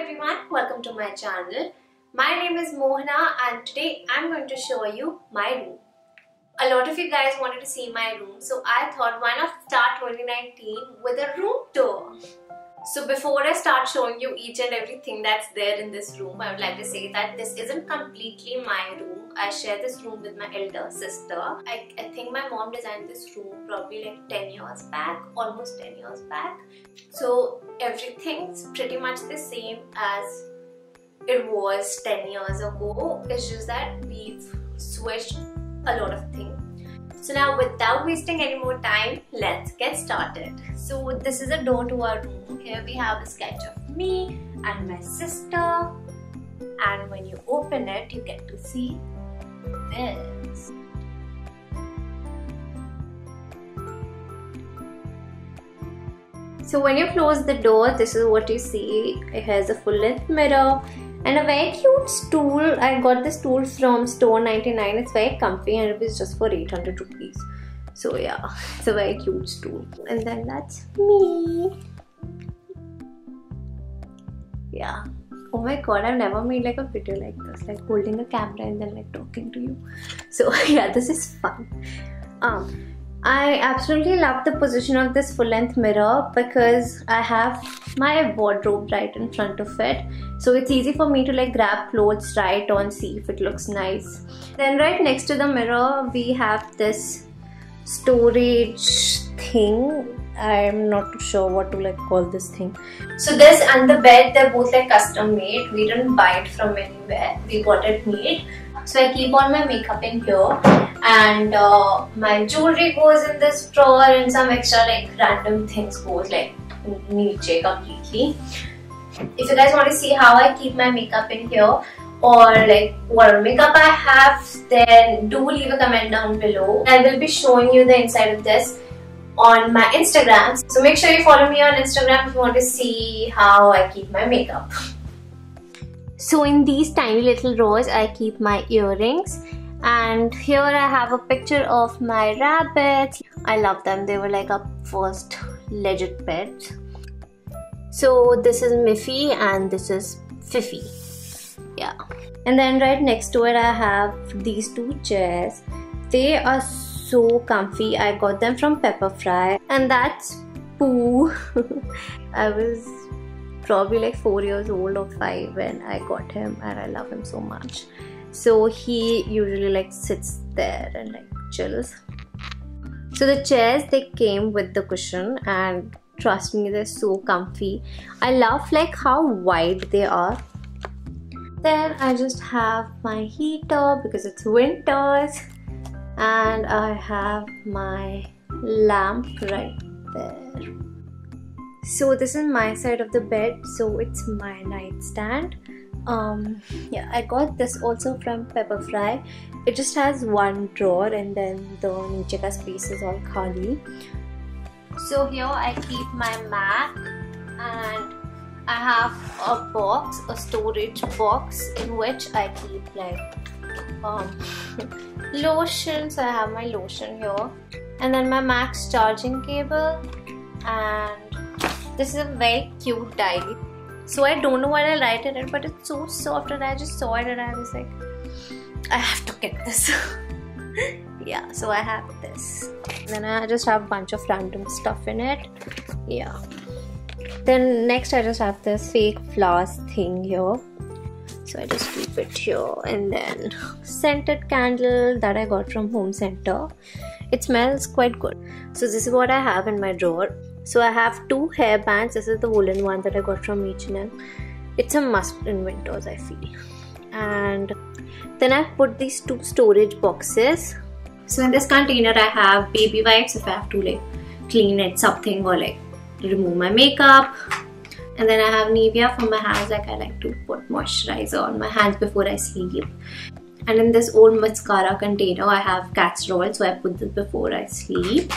everyone, welcome to my channel. My name is Mohna and today I'm going to show you my room. A lot of you guys wanted to see my room, so I thought why not start 2019 with a room tour. So before I start showing you each and everything that's there in this room, I would like to say that this isn't completely my room. I share this room with my elder sister. I think my mom designed this room probably like 10 years back, almost 10 years back. So everything's pretty much the same as it was 10 years ago. It's just that we've switched a lot of things. So now without wasting any more time, let's get started. So this is a door to our room. Here we have a sketch of me and my sister. And when you open it, you get to see this. So when you close the door, this is what you see. It has a full-length mirror and a very cute stool. I got this stool from store 99. It's very comfy and it was just for 800 rupees. So yeah, it's a very cute stool. And then that's me. Yeah. Oh my god, I've never made like a video like this, like holding a camera and then like talking to you. So yeah, this is fun. I absolutely love the position of this full-length mirror because I have my wardrobe right in front of it. So it's easy for me to like grab clothes, try it on, see if it looks nice. Then right next to the mirror, we have this storage thing. I'm not too sure what to like call this thing. So this and the bed, they're both like custom made. We didn't buy it from anywhere. We got it made. So I keep all my makeup in here, and my jewelry goes in this drawer, and some extra like random things goes like niche completely. If you guys want to see how I keep my makeup in here or like what makeup I have, then do leave a comment down below. I will be showing you the inside of this on my Instagram. So make sure you follow me on Instagram if you want to see how I keep my makeup. So in these tiny little drawers, I keep my earrings, and here I have a picture of my rabbits. I love them. They were like our first legit pets. So this is Miffy and this is Fifi. Yeah. And then right next to it, I have these two chairs. They are so comfy. I got them from Pepperfry, and that's Pooh. I was probably like 4 years old or 5 when I got him, and I love him so much. So he usually like sits there and like chills. So the chairs, they came with the cushion, and trust me, they're so comfy. I love like how wide they are. Then I just have my heater because it's winters, and I have my lamp right there. So this is my side of the bed, so it's my nightstand. Yeah, I got this also from Pepperfry. It just has one drawer, and then the niche ka space is all khali. So here I keep my Mac, and I have a box, a storage box in which I keep like lotion. So I have my lotion here, and then my Mac's charging cable, and this is a very cute diary. So I don't know what I write in it, but it's so soft, and I just saw it and I was like, I have to get this. Yeah, so I have this. Then I just have a bunch of random stuff in it. Yeah. Then next I just have this fake flowers thing here. So I just keep it here. And then scented candle that I got from Home Center. It smells quite good. So this is what I have in my drawer. So I have two hair bands. This is the woolen one that I got from H&M. It's a must in winters, I feel. And then I put these two storage boxes. So in this container I have baby wipes if I have to like clean it something or like remove my makeup. And then I have Nivea for my hands, like I like to put moisturizer on my hands before I sleep. And in this old mascara container, I have castor oil, so I put this before I sleep.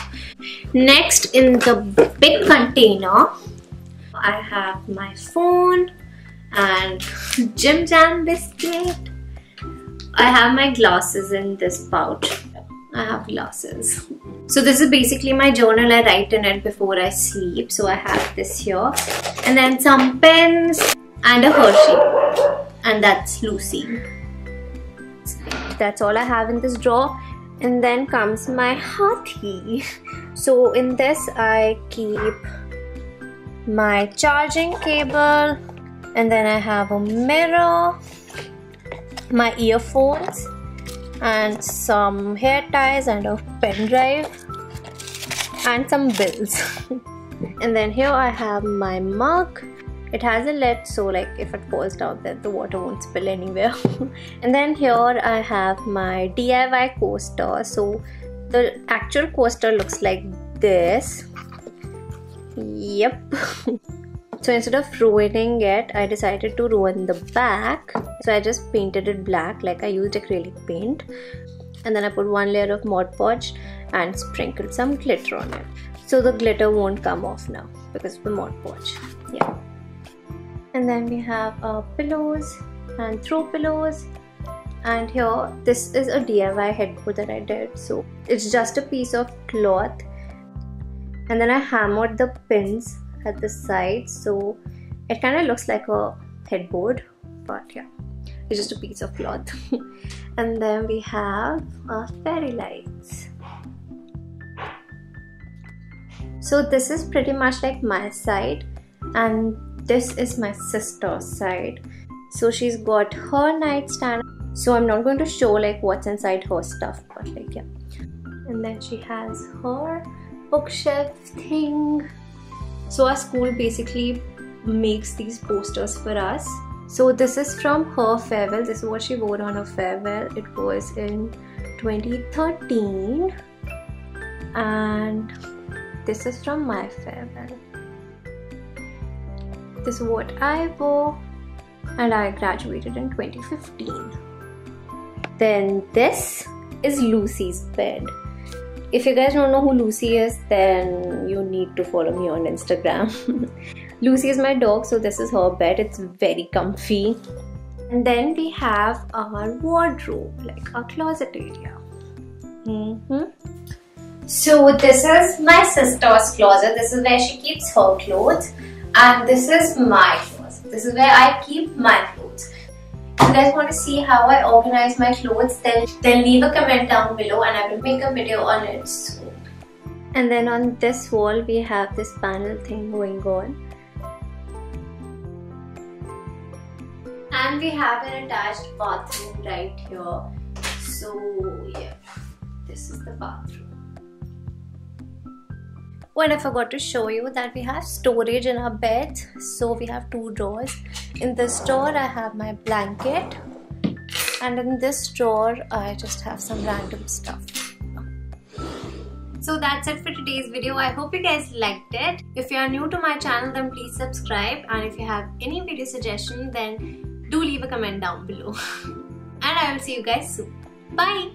Next, in the big container, I have my phone and Jim Jam biscuit. I have my glasses in this pouch. I have glasses. So this is basically my journal. I write in it before I sleep. So I have this here. And then some pens. and a Hershey, and that's Lucy. That's all I have in this drawer. And then comes my Hathi. So in this I keep my charging cable, and then I have a mirror, my earphones, and some hair ties, and a pen drive, and some bills. And then here I have my mug. It has a lid, so like if it falls down, then the water won't spill anywhere. And then here I have my DIY coaster. So the actual coaster looks like this. Yep. So instead of ruining it, I decided to ruin the back. So I just painted it black, like I used acrylic paint. And then I put one layer of Mod Podge and sprinkled some glitter on it. So the glitter won't come off now because of the Mod Podge. Yeah. And then we have pillows and throw pillows. And here, this is a DIY headboard that I did. So it's just a piece of cloth. And then I hammered the pins at the sides, so it kind of looks like a headboard, but yeah, it's just a piece of cloth. And then we have fairy lights. So this is pretty much like my side, and this is my sister's side. So she's got her nightstand, so I'm not going to show like what's inside her stuff, but like yeah. And then she has her bookshelf thing. So our school basically makes these posters for us. So this is from her farewell. This is what she wore on her farewell. It was in 2013. And this is from my farewell. This is what I wore, and I graduated in 2015. Then this is Lucy's bed. If you guys don't know who Lucy is, then you need to follow me on Instagram. Lucy is my dog, so this is her bed. It's very comfy. And then we have our wardrobe, like our closet area. So this is my sister's closet. This is where she keeps her clothes. And this is my closet. This is where I keep my clothes. If you guys want to see how I organize my clothes, then leave a comment down below and I will make a video on it soon. And then on this wall we have this panel thing going on. And we have an attached bathroom right here. So yeah, this is the bathroom. Oh, and I forgot to show you that we have storage in our beds. So we have two drawers. In this drawer I have my blanket, and in this drawer I just have some random stuff. So that's it for today's video. I hope you guys liked it. If you are new to my channel, then please subscribe, and if you have any video suggestion, then do leave a comment down below. And I will see you guys soon. Bye!